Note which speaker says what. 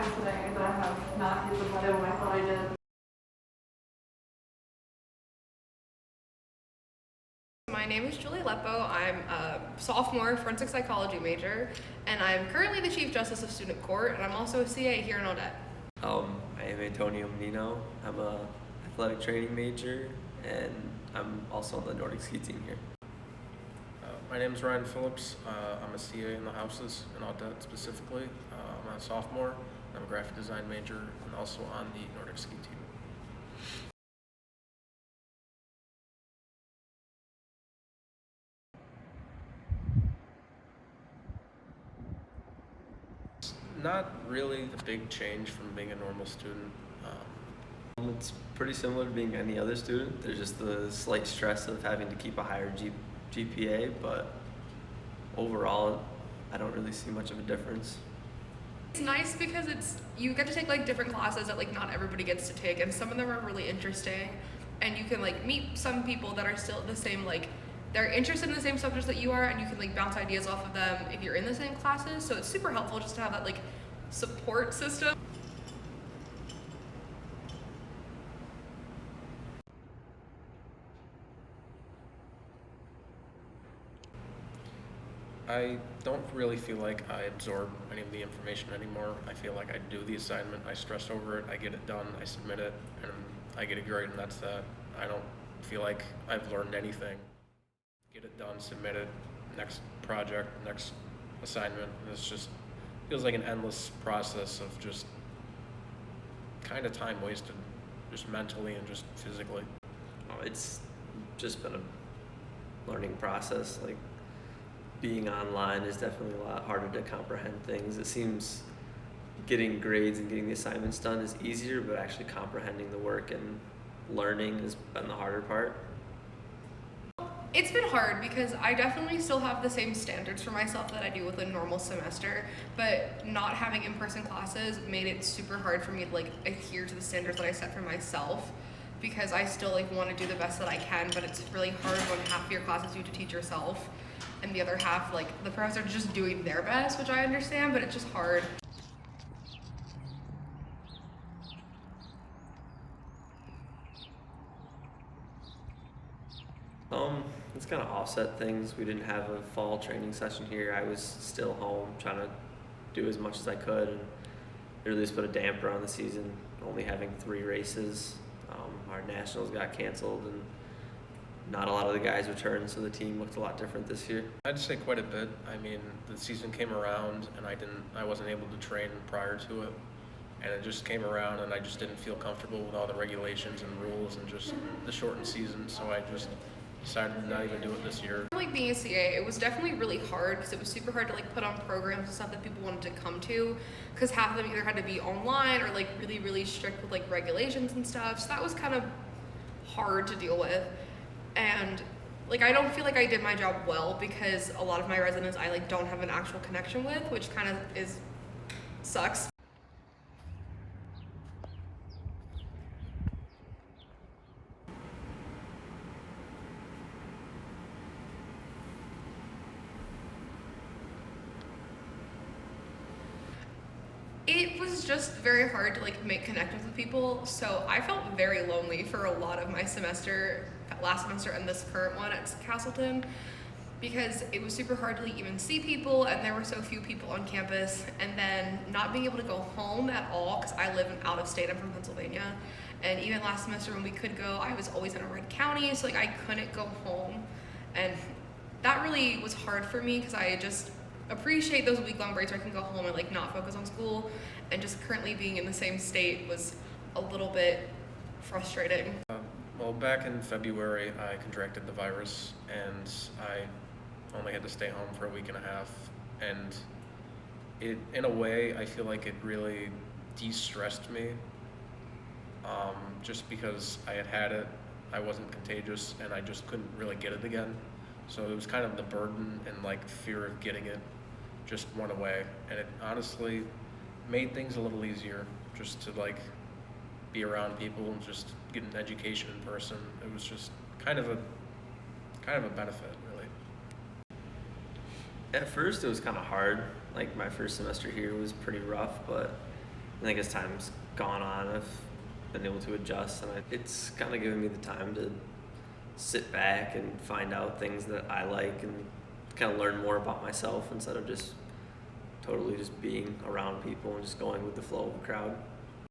Speaker 1: time today that I have not hit the button when I thought I did.
Speaker 2: My name is Julie Leppo. I'm a sophomore forensic psychology major, and I'm currently the Chief Justice of Student Court, and I'm also a CA here in Odette.
Speaker 3: I am Antonio Menino. I'm a athletic training major, and I'm also on the Nordic ski team here.
Speaker 4: My name is Ryan Phillips. I'm a CA in the houses in Odette specifically. I'm a sophomore. I'm a graphic design major and also on the Nordic ski team. It's not really a big change from being a normal student.
Speaker 3: It's pretty similar to being any other student. There's just the slight stress of having to keep a higher GPA, but overall, I don't really see much of a difference.
Speaker 2: It's nice because you get to take like different classes that like not everybody gets to take, and some of them are really interesting, and you can like meet some people that are still the same, like they're interested in the same subjects that you are, and you can like bounce ideas off of them if you're in the same classes. So it's super helpful just to have that like support system.
Speaker 4: I don't really feel like I absorb any of the information anymore. I feel like I do the assignment, I stress over it, I get it done, I submit it, and I get a grade, and that's that. I don't feel like I've learned anything. Get it done, submit it, next project, next assignment. And it's just feels like an endless process of just kind of time wasted, just mentally and just physically.
Speaker 3: It's just been a learning process. Like, being online is definitely a lot harder to comprehend things. It seems getting grades and getting the assignments done is easier, but actually comprehending the work and learning has been the harder part.
Speaker 2: It's been hard because I definitely still have the same standards for myself that I do with a normal semester, but not having in-person classes made it super hard for me to like adhere to the standards that I set for myself, because I still like want to do the best that I can, but it's really hard when half of your classes you have to teach yourself and the other half like the professor just doing their best, which I understand, but it's just hard.
Speaker 3: It's kind of offset things. We didn't have a fall training session here. I was still home trying to do as much as I could, and it really just put a damper on the season, only having 3 races. Our nationals got canceled, and not a lot of the guys returned, so the team looked a lot different this year.
Speaker 4: I'd say quite a bit. I mean, the season came around and I wasn't able to train prior to it. And it just came around and I just didn't feel comfortable with all the regulations and rules and just the shortened season, so I just decided to not even do it this year.
Speaker 2: Like being a CA, it was definitely really hard because it was super hard to like put on programs and stuff that people wanted to come to, because half of them either had to be online or like really, really strict with like regulations and stuff. So that was kind of hard to deal with. And like I don't feel like I did my job well because a lot of my residents I like don't have an actual connection with, which kind of sucks. It was just very hard to like make connections with people, so I felt very lonely for a lot of my semester, last semester and this current one at Castleton, because it was super hard to like even see people, and there were so few people on campus, and then not being able to go home at all because I live out of state. I'm from Pennsylvania, and even last semester when we could go, I was always in a red county, so like I couldn't go home, and that really was hard for me because I just appreciate those week-long breaks where I can go home and like not focus on school, and just currently being in the same state was a little bit frustrating.
Speaker 4: Well, back in February, I contracted the virus and I only had to stay home for a week and a half. And it, in a way, I feel like it really de-stressed me, just because I had it, I wasn't contagious, and I just couldn't really get it again. So it was kind of the burden and like fear of getting it just went away, and it honestly made things a little easier just to like be around people and just get an education in person. It was just kind of a benefit, really.
Speaker 3: At first, it was kind of hard. Like, my first semester here was pretty rough, but I think as time's gone on, I've been able to adjust, and it's kind of given me the time to sit back and find out things that I like and kind of learn more about myself instead of just totally just being around people and just going with the flow of the crowd.